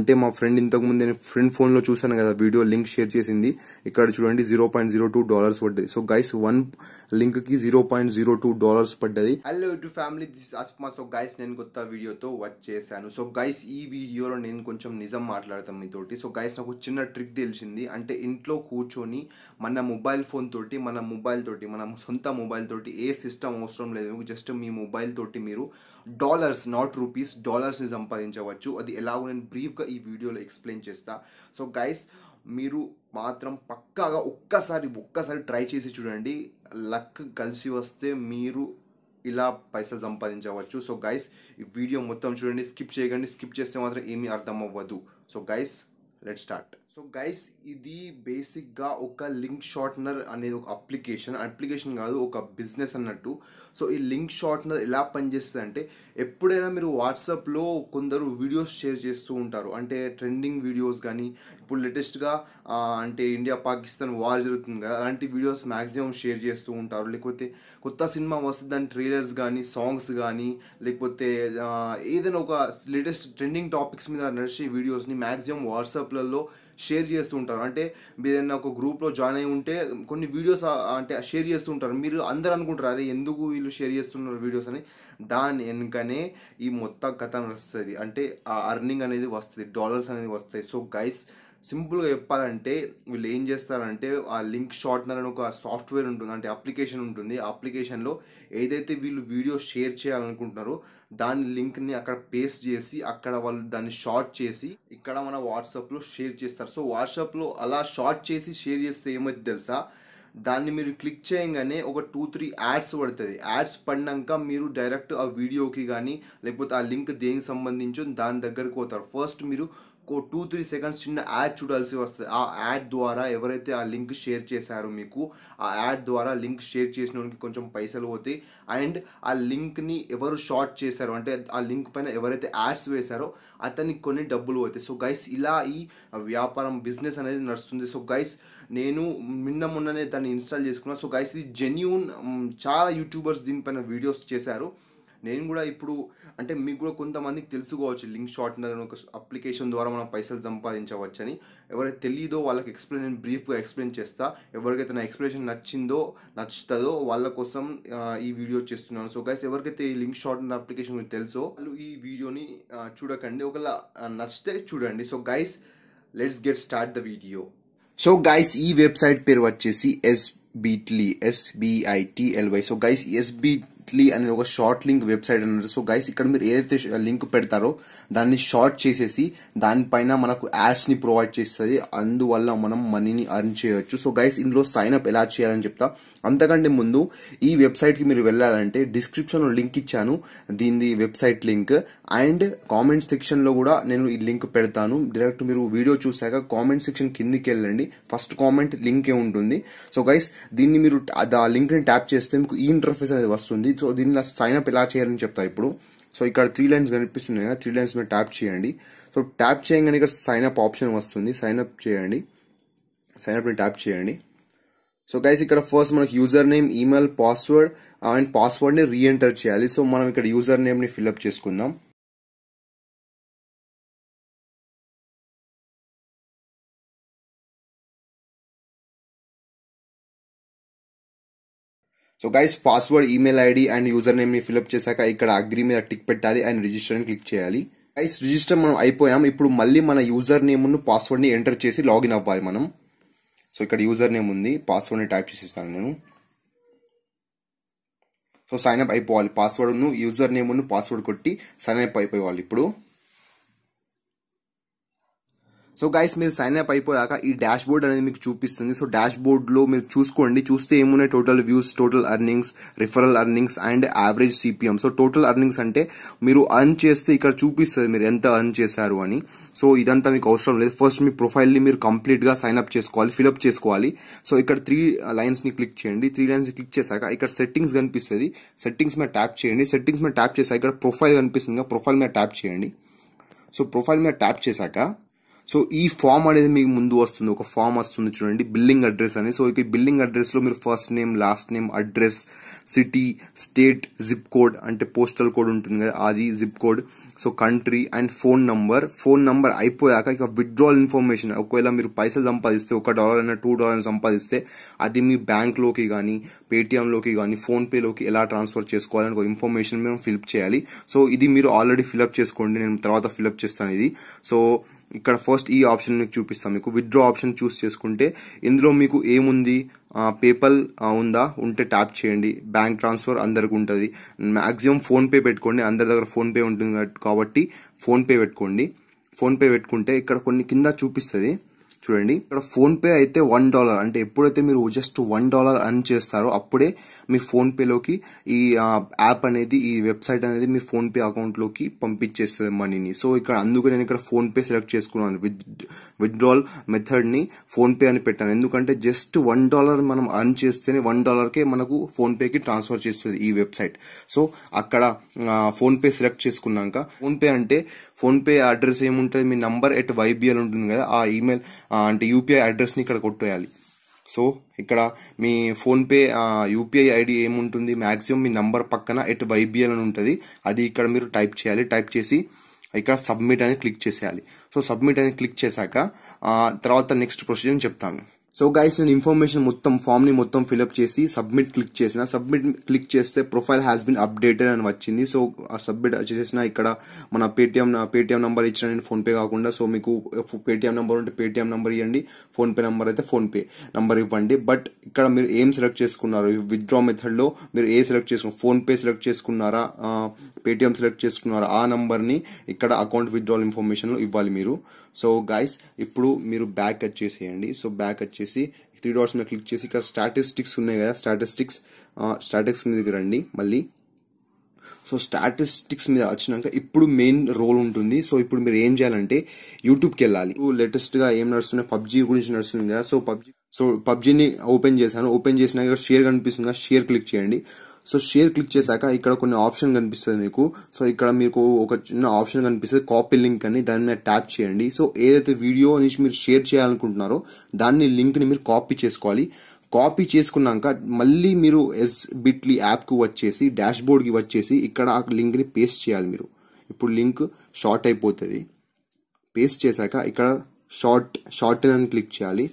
అంటే మా ఫ్రెండ్ ఇంతకు ముందు నేను ఫ్రెండ్ ఫోన్ లో చూసాను కదా వీడియో లింక్ షేర్ చేసింది. ఇక్కడ చూడండి $0.02 పడ్డది. సో గైస్ 1 లింక్ కి $0.02 పడ్డది. Hello to family, this Asma. So guys నేను కొత్త వీడియోతో వచ్చేసాను. సో గైస్ ఈ వీడియోలో నేను కొంచెం నిజం మాట్లాడతాను మీతోటి. సో గైస్ నాకు చిన్న ట్రిక్ తెలిసింది. అంటే ఇంట్లో కూర్చొని మన మొబైల్ ఫోన్ తోటి మన సొంత మొబైల్ తోటి ఏ సిస్టమ్ అవసరం లేదు, జస్ట్ మీ మొబైల్ తోటి మీరు డాలర్స్, నాట్ రూపీస్, డాలర్స్ని సంపాదించవచ్చు. అది ఎలాగో నేను బ్రీఫ్గా ఈ వీడియోలో ఎక్స్ప్లెయిన్ చేస్తా. సో గైస్ మీరు మాత్రం పక్కాగా ఒక్కసారి ట్రై చేసి చూడండి. లక్ కలిసి వస్తే మీరు ఇలా పైసలు సంపాదించవచ్చు. సో గైస్ ఈ వీడియో మొత్తం చూడండి, స్కిప్ చేయకండి. స్కిప్ చేస్తే మాత్రం ఏమీ అర్థం అవ్వదు. So guys let's start. So guys ఇది బేసిక్గా ఒక లింక్ షార్ట్నర్ అనేది ఒక అప్లికేషన్ కాదు, ఒక బిజినెస్ అన్నట్టు. సో ఈ లింక్ షార్ట్నర్ ఎలా పనిచేస్తుంది అంటే, ఎప్పుడైనా మీరు వాట్సాప్లో కొందరు వీడియోస్ షేర్ చేస్తూ ఉంటారు, అంటే ట్రెండింగ్ వీడియోస్ కానీ, ఇప్పుడు లేటెస్ట్గా అంటే ఇండియా పాకిస్తాన్ వార్ జరుగుతుంది కదా, అలాంటి వీడియోస్ మ్యాక్సిమం షేర్ చేస్తూ ఉంటారు. లేకపోతే కొత్త సినిమా వస్తుంది దాని ట్రైలర్స్ కానీ, సాంగ్స్ కానీ, లేకపోతే ఏదైనా ఒక లేటెస్ట్ ట్రెండింగ్ టాపిక్స్ మీద నడిచే వీడియోస్ని మ్యాక్సిమం వాట్సాప్లలో షేర్ చేస్తూ ఉంటారు. అంటే మీరు ఏదైనా ఒక గ్రూప్లో జాయిన్ అయి ఉంటే కొన్ని వీడియోస్ అంటే షేర్ చేస్తూ ఉంటారు. మీరు అందరు అనుకుంటారు అరే ఎందుకు వీళ్ళు షేర్ చేస్తున్నారు వీడియోస్ అని. దాని వెనుకనే ఈ మొత్తం కథ వస్తుంది. అంటే ఆ అర్నింగ్ అనేది వస్తుంది, డాలర్స్ అనేది వస్తాయి. సో గైస్ సింపుల్గా చెప్పాలంటే వీళ్ళు ఏం చేస్తారంటే, ఆ లింక్ షార్ట్నర్ అని ఒక సాఫ్ట్వేర్ ఉంటుంది, అంటే అప్లికేషన్ ఉంటుంది. ఆ అప్లికేషన్లో ఏదైతే వీళ్ళు వీడియో షేర్ చేయాలనుకుంటున్నారో దాని లింక్ని అక్కడ పేస్ట్ చేసి అక్కడ వాళ్ళు దాన్ని షార్ట్ చేసి ఇక్కడ మన వాట్సాప్లో షేర్ చేస్తారు. సో వాట్సాప్లో అలా షార్ట్ చేసి షేర్ చేస్తే ఏమైతే తెలుసా, దాన్ని మీరు క్లిక్ చేయగానే ఒక 2-3 యాడ్స్ పడుతుంది. యాడ్స్ పడినాక మీరు డైరెక్ట్ ఆ వీడియోకి కానీ లేకపోతే ఆ లింక్ దేనికి సంబంధించో దాని దగ్గరికి పోతారు. ఫస్ట్ మీరు 2-3 సెకండ్స్ చిన్న యాడ్ చూడాల్సి వస్తుంది. ఆ యాడ్ ద్వారా ఎవరైతే ఆ లింక్ షేర్ చేశారో మీకు ఆ యాడ్ ద్వారా లింక్ షేర్ చేసిన వాళ్ళకి కొంచెం పైసలు పోతాయి. అండ్ ఆ లింక్ని ఎవరు షార్ట్ చేశారో, అంటే ఆ లింక్ పైన ఎవరైతే యాడ్స్ వేశారో అతనికి కొన్ని డబ్బులు పోతాయి. సో గైస్ ఇలా ఈ వ్యాపారం బిజినెస్ అనేది నడుస్తుంది. సో గైస్ నేను మొన్ననే దాన్ని ఇన్స్టాల్ చేసుకున్నాను. సో గైస్ ఇది జెన్యూన్, చాలా యూట్యూబర్స్ దీనిపైన వీడియోస్ చేశారు. నేను కూడా ఇప్పుడు అంటే మీకు కూడా కొంతమందికి తెలుసుకోవచ్చు లింక్ షార్ట్నర్ అని ఒక అప్లికేషన్ ద్వారా మనం పైసలు సంపాదించవచ్చు అని. ఎవరైతే తెలియదో వాళ్ళకి బ్రీఫ్గా ఎక్స్ప్లెయిన్ చేస్తా. ఎవరికైతే నా ఎక్స్ప్లెనేషన్ నచ్చుతుందో వాళ్ళ కోసం ఈ వీడియో చేస్తున్నాను. సో గైస్ ఎవరికైతే ఈ లింక్ షార్ట్నర్ అప్లికేషన్ గురించి తెలుసో వాళ్ళు ఈ వీడియోని చూడకండి, ఒకవేళ నచ్చితే చూడండి. So guys let's get start the video. So guys ఈ వెబ్సైట్ పేరు వచ్చేసి SBitly. సో గైస్ SBitly అనేది ఒక షార్ట్ లింక్ వెబ్సైట్ అన్నారు. సో గైస్ ఇక్కడ మీరు ఏదైతే లింక్ పెడతారో దాన్ని షార్ట్ చేసేసి దానిపైన మనకు యాడ్స్ ని ప్రొవైడ్ చేస్తుంది. అందువల్ల మనం మనీని అర్న్ చేయొచ్చు. సో గైస్ ఇందులో సైన్ అప్ ఎలా చేయాలని చెప్తా. అంతకంటే ముందు ఈ వెబ్సైట్ కి మీరు వెళ్ళాలంటే డిస్క్రిప్షన్ లో లింక్ ఇచ్చాను, దీని website link. And comment section లో కూడా నేను ఈ లింక్ పెడతాను. డైరెక్ట్ మీరు వీడియో చూసాక కామెంట్ సెక్షన్ కిందికి వెళ్ళండి, ఫస్ట్ కామెంట్ లింక్ ఏ ఉంటుంది. సో గైస్ దీన్ని మీరు ఆ లింక్ ని ట్యాప్ చేస్తే మీకు ఈ ఇంటర్ఫేస్ అనేది వస్తుంది. సో దీనిలో సైన్ అప్ ఎలా చేయాలని చెప్తా ఇప్పుడు. సో ఇక్కడ 3 లైన్స్ కనిపిస్తున్నాయి కదా, 3 లైన్స్ మీద ట్యాప్ చేయండి. సో ట్యాప్ చేయగానే ఇక్కడ సైన్ అప్ ఆప్షన్ వస్తుంది, సైన్ అప్ చేయండి. సైన్ అప్ ని ట్యాప్ చేయండి. సో గైస్ ఇక్కడ ఫస్ట్ మనకి user name, email, password and password ని రీఎంటర్ చేయాలి. సో మనం ఇక్కడ యూజర్ నేమ్ ని ఫిల్అప్ చేసుకుందాం. So guys password, email ID and user name ని ఫిల్అప్ చేశాక ఇక్కడ అగ్రీ మీద టిక్ పెట్టాలి అండ్ రిజిస్టర్ అని క్లిక్ చేయాలి. గైస్ రిజిస్టర్ మనం అయిపోయాం. ఇప్పుడు మళ్ళీ మన యూజర్ నేమ్ పాస్వర్డ్ ని ఎంటర్ చేసి లాగిన్ అవ్వాలి మనం. సో ఇక్కడ యూజర్ నేమ్ ఉంది, పాస్వర్డ్ ని టైప్ చేసేస్తాను నేను. సో సైన్ అప్ అయిపోవాలి. పాస్వర్డ్ ను యూజర్ నేమ్ పాస్వర్డ్ కొట్టి సైన్ అప్ అయిపోవాలి ఇప్పుడు. సో గైస్ మీరు సైన్ అప్ అయిపోయాక ఈ డాష్ బోర్డ్ అనేది మీకు చూపిస్తుంది. సో డాష్ బోర్డ్ లో మీరు చూస్తే ఏమున్నాయి, total views, total earnings, referral earnings and average CPM. So total earnings అంటే మీరు అర్న్ చేస్తే ఇక్కడ చూపిస్తుంది మీరు ఎంత అర్న్ చేశారు అని. సో ఇదంతా మీకు అవసరం లేదు. ఫస్ట్ మీ ప్రొఫైల్ ని మీరు కంప్లీట్ గా సైన్ అప్ చేసుకోవాలి, ఫిల్అప్ చేసుకోవాలి. సో ఇక్కడ 3 లైన్స్ ని క్లిక్ చేయండి. 3 లైన్స్ క్లిక్ చేశాక ఇక్కడ సెట్టింగ్స్ కనిపిస్తుంది, సెట్టింగ్స్ మీద ట్యాప్ చేయండి. సెట్టింగ్స్ మీద ట్యాప్ చేశాక ఇక్కడ ప్రొఫైల్ కనిపిస్తుంది, ప్రొఫైల్ మీద ట్యాప్ చేయండి. సో ప్రొఫైల్ మీద ట్యాప్ చేశాక సో ఈ ఫామ్ అనేది మీకు ముందు వస్తుంది, ఒక ఫామ్ వస్తుంది చూడండి, బిల్లింగ్ అడ్రస్ అని. సో ఈ బిల్లింగ్ అడ్రస్ లో మీరు first name, last name, address, city, state, zip code అంటే పోస్టల్ కోడ్ ఉంటుంది కదా అది, zip code, so country and phone number అయిపోయాక ఇక విత్డ్రాల్ ఇన్ఫర్మేషన్. ఒకవేళ మీరు పైసలు సంపాదిస్తే $1 అయినా $2 సంపాదిస్తే అది మీ బ్యాంక్ లోకి కానీ, పేటిఎం లోకి కానీ, ఫోన్ పే లోకి ఎలా ట్రాన్స్ఫర్ చేసుకోవాలని ఒక ఇన్ఫర్మేషన్ మీరు ఫిల్అప్ చేయాలి. సో ఇది మీరు ఆల్రెడీ ఫిల్అప్ చేసుకోండి, నేను తర్వాత ఫిల్అప్ చేస్తాను ఇది. సో ఇక్కడ ఫస్ట్ ఈ ఆప్షన్ మీకు చూపిస్తాను. మీకు విత్డ్రా ఆప్షన్ చూస్ చేసుకుంటే ఇందులో మీకు ఏముంది, పేపల్ ఉందా, ఉంటే ట్యాప్ చేయండి. బ్యాంక్ ట్రాన్స్ఫర్ అందరికి ఉంటుంది. మాక్సిమం ఫోన్ పే పెట్టుకోండి, అందరి దగ్గర ఫోన్ పే ఉంటుంది కాబట్టి ఫోన్ పే పెట్టుకోండి. ఫోన్ పే పెట్టుకుంటే ఇక్కడ కొన్ని కింద చూపిస్తుంది చూడండి. ఇక్కడ ఫోన్ పే అయితే $1 అంటే ఎప్పుడైతే మీరు జస్ట్ $1 అర్న్ చేస్తారో అప్పుడే మీ ఫోన్ పే లోకి ఈ యాప్ అనేది, ఈ వెబ్సైట్ అనేది మీ ఫోన్ పే అకౌంట్ లోకి పంపించేస్తుంది మనీని. సో ఇక్కడ అందుకు నేను ఇక్కడ ఫోన్ పే సెలెక్ట్ చేసుకున్నాను. విత్డ్రాల్ మెథడ్ ని ఫోన్ పే అని పెట్టాను, ఎందుకంటే జస్ట్ $1 మనం అర్న్ చేస్తేనే $1కే మనకు ఫోన్ పేకి ట్రాన్స్ఫర్ చేస్తుంది ఈ వెబ్సైట్. సో అక్కడ ఫోన్ పే సెలెక్ట్ చేసుకున్నాక, ఫోన్ పే అంటే ఫోన్ పే అడ్రస్ ఏముంటుంది, మీ నంబర్ @YBL ఉంటుంది కదా, ఆ ఈమెయిల్ అంటే యూపీఐ అడ్రస్ ని ఇక్కడ కొట్టేయాలి. సో ఇక్కడ మీ ఫోన్ పే యూపీఐ ఐడి ఏముంటుంది, మాక్సిమం మీ నంబర్ పక్కన @YBL అని ఉంటుంది, అది ఇక్కడ మీరు టైప్ చేయాలి. టైప్ చేసి ఇక్కడ సబ్మిట్ అని క్లిక్ చేసేయాలి. సో సబ్మిట్ అని క్లిక్ చేశాక తర్వాత నెక్స్ట్ ప్రొసీజర్ చెప్తాను. సో గైస్ నేను ఇన్ఫర్మేషన్ మొత్తం ఫామ్ ని మొత్తం ఫిల్అప్ చేసి సబ్మిట్ క్లిక్ చేసిన. సబ్మిట్ క్లిక్ చేస్తే ప్రొఫైల్ హ్యాస్ బిన్ అప్డేటెడ్ అని వచ్చింది. సో సబ్మిట్ చేసేసిన ఇక్కడ మన పేటిఎం నంబర్ ఇచ్చిన, నేను ఫోన్ పే కాకుండా. సో మీకు పేటిఎం నంబర్ ఉంటే పేటిఎం నంబర్ ఇవ్వండి, ఫోన్ పే నంబర్ అయితే ఫోన్ పే నంబర్ ఇవ్వండి. బట్ ఇక్కడ మీరు ఏం సెలెక్ట్ చేసుకున్నారు, విత్డ్రా మెథడ్ లో మీరు ఏ సెలెక్ట్ చేసుకున్నారు, ఫోన్ పే సెలెక్ట్ చేసుకున్నారా, పేటిఎం సెలెక్ట్ చేసుకున్నారా, ఆ నంబర్ ని ఇక్కడ అకౌంట్ విత్డ్రాల్ ఇన్ఫర్మేషన్ లో ఇవ్వాలి మీరు. సో గైస్ ఇప్పుడు మీరు బ్యాక్ వచ్చేసేయండి. సో బ్యాక్ వచ్చేసి 3 డాట్స్ మీద క్లిక్ చేసి ఇక్కడ స్టాటిస్టిక్స్ ఉన్నాయి కదా, స్టాటిస్టిక్స్ మీదకి రండి మళ్ళీ. సో స్టాటిస్టిక్స్ మీద వచ్చినాక ఇప్పుడు మెయిన్ రోల్ ఉంటుంది. సో ఇప్పుడు మీరు ఏం చేయాలంటే యూట్యూబ్కి వెళ్ళాలి. లేటెస్ట్ గా ఏం నడుస్తున్నాయి, పబ్జీ గురించి నడుస్తుంది కదా. సో పబ్జీని ఓపెన్ చేశాను. ఓపెన్ చేసినాక షేర్ కనిపిస్తుంది కదా, షేర్ క్లిక్ చేయండి. సో షేర్ క్లిక్ చేశాక ఇక్కడ కొన్ని ఆప్షన్ కనిపిస్తుంది మీకు. సో ఇక్కడ మీకు ఒక చిన్న ఆప్షన్ కనిపిస్తుంది, కాపీ లింక్ అని, దాని మీద ట్యాప్ చేయండి. సో ఏదైతే వీడియో నుంచి మీరు షేర్ చేయాలనుకుంటున్నారో దాన్ని లింక్ ని మీరు కాపీ చేసుకోవాలి. కాపీ చేసుకున్నాక మళ్ళీ మీరు SBitly యాప్ కు వచ్చేసి డాష్ బోర్డ్ కి వచ్చేసి ఇక్కడ ఆ లింక్ ని పేస్ట్ చేయాలి మీరు. ఇప్పుడు లింక్ షార్ట్ అయిపోతుంది. పేస్ట్ చేశాక ఇక్కడ షార్ట్ అని క్లిక్ చేయాలి.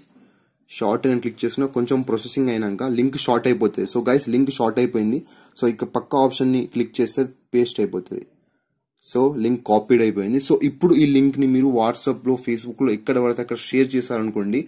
షార్ట్ అని క్లిక్ చేసిన కొంచెం ప్రాసెసింగ్ అయినాక లింక్ షార్ట్ అయిపోతుంది. సో గైస్ లింక్ షార్ట్ అయిపోయింది. సో ఇక్కడ పక్క ఆప్షన్ ని క్లిక్ చేస్తే పేస్ట్ అయిపోతుంది. సో లింక్ కాపీడ్ అయిపోయింది. సో ఇప్పుడు ఈ లింక్ ని మీరు వాట్సాప్ లో, ఫేస్బుక్ లో ఎక్కడ పడితే అక్కడ షేర్ చేశారనుకోండి,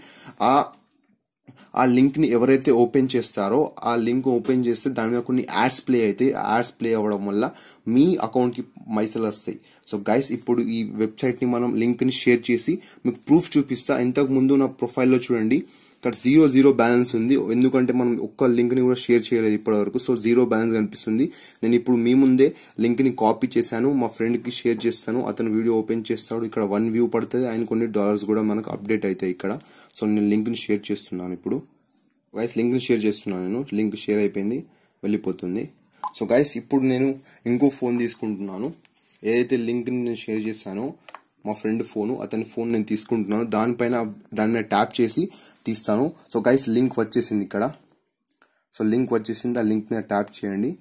ఆ లింక్ ని ఎవరైతే ఓపెన్ చేస్తారో ఆ లింక్ ఓపెన్ చేస్తే దాని మీద కొన్ని యాడ్స్ ప్లే అయితే, యాడ్స్ ప్లే అవ్వడం వల్ల మీ అకౌంట్ కి పైసలు వస్తాయి. సో గైస్ ఇప్పుడు ఈ వెబ్సైట్ ని మనం లింక్ ని షేర్ చేసి మీకు ప్రూఫ్ చూపిస్తా. ఇంతకు ముందు నా ప్రొఫైల్లో చూడండి, ఇక్కడ 0 బ్యాలెన్స్ ఉంది, ఎందుకంటే మనం ఒక్క లింక్ ని కూడా షేర్ చేయలేదు ఇప్పటి వరకు. సో 0 బ్యాలెన్స్ కనిపిస్తుంది. నేను ఇప్పుడు మీ ముందే లింక్ ని కాపీ చేశాను, మా ఫ్రెండ్ కి షేర్ చేస్తాను, అతను వీడియో ఓపెన్ చేస్తాడు, ఇక్కడ 1 వ్యూ పడుతుంది, ఆయన కొన్ని డాలర్స్ కూడా మనకు అప్డేట్ అవుతాయి ఇక్కడ. సో నేను లింక్ ని షేర్ చేస్తున్నాను. ఇప్పుడు గైస్ లింక్ ని షేర్ చేస్తున్నాను, నేను లింక్ షేర్ అయిపోయింది, వెళ్ళిపోతుంది. సో గైస్ ఇప్పుడు నేను ఇంకో ఫోన్ తీసుకుంటున్నాను. ఏదైతే లింక్ ని నేను షేర్ చేశానో మా ఫ్రెండ్ ఫోను, అతని ఫోన్ నేను తీసుకుంటున్నాను. దాని మీద ట్యాప్ చేసి తీస్తాను. సో గైస్ లింక్ వచ్చేసింది ఇక్కడ. సో లింక్ వచ్చేసింది, ఆ లింక్ మీద ట్యాప్ చేయండి.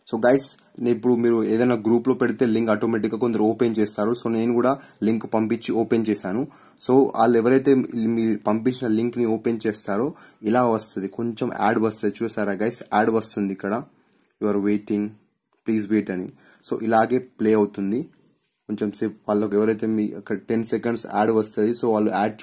సో గైస్ ఇప్పుడు మీరు ఏదైనా గ్రూప్ లో పెడితే లింక్ ఆటోమేటిక్ గా కొందరు ఓపెన్ చేస్తారు. సో నేను కూడా లింక్ పంపించి ఓపెన్ చేశాను. సో వాళ్ళు ఎవరైతే మీరు పంపించిన లింక్ ని ఓపెన్ చేస్తారో ఇలా వస్తుంది, కొంచెం యాడ్ వస్తుంది, చూసారా గైస్, యాడ్ వస్తుంది ఇక్కడ, యువర్ వెయిటింగ్, ప్లీజ్ వెయిట్ అని. సో ఇలాగే ప్లే అవుతుంది కొంచెం సేపు. వాళ్ళకి ఎవరైతే మీ అక్కడ 10 సెకండ్స్ యాడ్ వస్తుంది. సో వాళ్ళు యాడ్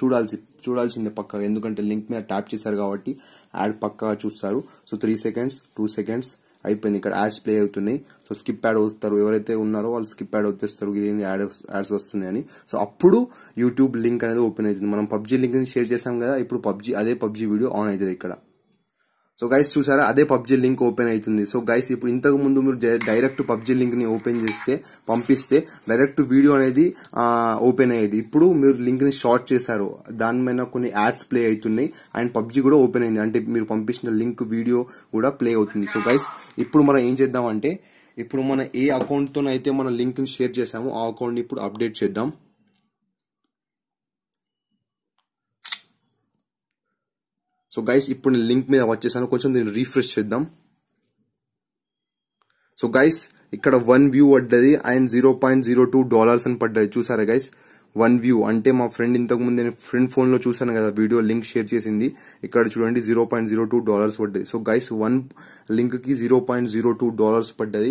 చూడాల్సిందే పక్కా, ఎందుకంటే లింక్ మీద ట్యాప్ చేశారు కాబట్టి యాడ్ పక్కా చూస్తారు. సో 3 సెకండ్స్, 2 సెకండ్స్ అయిపోయింది, ఇక్కడ యాడ్స్ ప్లే అవుతున్నాయి. సో స్కిప్ యాడ్ అవుతారు, ఎవరైతే ఉన్నారో వాళ్ళు స్కిప్ యాడ్ అవుతారు, ఇదేంది యాడ్స్ వస్తున్నాయని. సో అప్పుడు యూట్యూబ్ లింక్ అనేది ఓపెన్ అవుతుంది. మనం పబ్జీ లింక్ ని షేర్ చేసాం కదా, ఇప్పుడు అదే పబ్జీ వీడియో ఆన్ అవుతుంది ఇక్కడ. సో గైస్ చూసారా, అదే పబ్జీ లింక్ ఓపెన్ అవుతుంది. సో గైస్ ఇప్పుడు ఇంతకు ముందు మీరు డైరెక్ట్ పబ్జీ లింక్ ని ఓపెన్ చేస్తే పంపిస్తే డైరెక్ట్ వీడియో అనేది ఓపెన్ అయ్యేది. ఇప్పుడు మీరు లింక్ ని షార్ట్ చేశారు, దాని మీద కొన్ని యాడ్స్ ప్లే అవుతున్నాయి అండ్ పబ్జీ కూడా ఓపెన్ అయింది, అంటే మీరు పంపించిన లింక్ వీడియో కూడా ప్లే అవుతుంది. సో గైస్ ఇప్పుడు మనం ఏం చేద్దామంటే, ఇప్పుడు మన ఏ అకౌంట్ తోనైతే మన లింక్ ని షేర్ చేసామో ఆ అకౌంట్ ని ఇప్పుడు అప్డేట్ చేద్దాం. సో గైస్ ఇప్పుడు నేను లింక్ మీద వచ్చేసాను, కొంచెం దీన్ని రీఫ్రెష్ చేద్దాం. సో గైస్ ఇక్కడ 1 వ్యూ పడ్డది అండ్ $0.02 అని పడ్డది. చూసారా గైస్, 1 వ్యూ అంటే మా ఫ్రెండ్ ఇంతకు ముందు నేను ఫ్రెండ్ ఫోన్ లో చూసాను కదా, వీడియో లింక్ షేర్ చేసింది. ఇక్కడ చూడండి $0.02 పడ్డది. సో గైస్ 1 లింక్ కి $0.02 పడ్డది.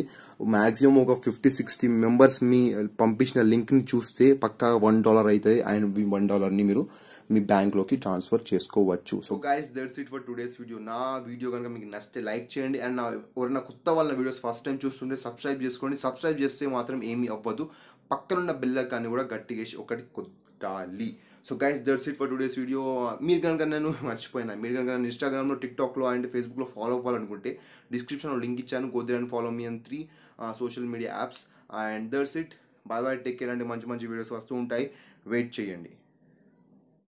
మాక్సిమం ఒక 50-60 మెంబర్స్ మీ పంపించిన లింక్ ని చూస్తే పక్కా $1 అవుతుంది అండ్ $1 ని మీరు మీ బ్యాంక్ లోకి ట్రాన్స్ఫర్ చేసుకోవచ్చు. So guys that's it for today's video. నా వీడియో కనుక మీకు నచ్చితే లైక్ చేయండి అండ్ ఎవరైనా కొత్త వాళ్ళ వీడియోస్ ఫస్ట్ టైం చూస్తుంటే సబ్స్క్రైబ్ చేసుకోండి. సబ్స్క్రైబ్ చేస్తే మాత్రం ఏమీ అవ్వదు, పక్కనున్న బెల్ ఐకాన్ని కూడా గట్టిగా ఒకటి కొట్టాలి. So guys that's it for today's video. మీరు కనుక నేను మర్చిపోయినా, మీరు కనుక నన్ను ఇన్స్టాగ్రామ్లో, టిక్టాక్లో అండ్ ఫేస్బుక్లో ఫాలో అవ్వాలనుకుంటే డిస్క్రిప్షన్లో లింక్ ఇచ్చాను. Go there and follow me and 3 social media apps. And that's it, bye bye, take care. అంటే మంచి మంచి వీడియోస్ వస్తూ ఉంటాయి, వెయిట్ చేయండి.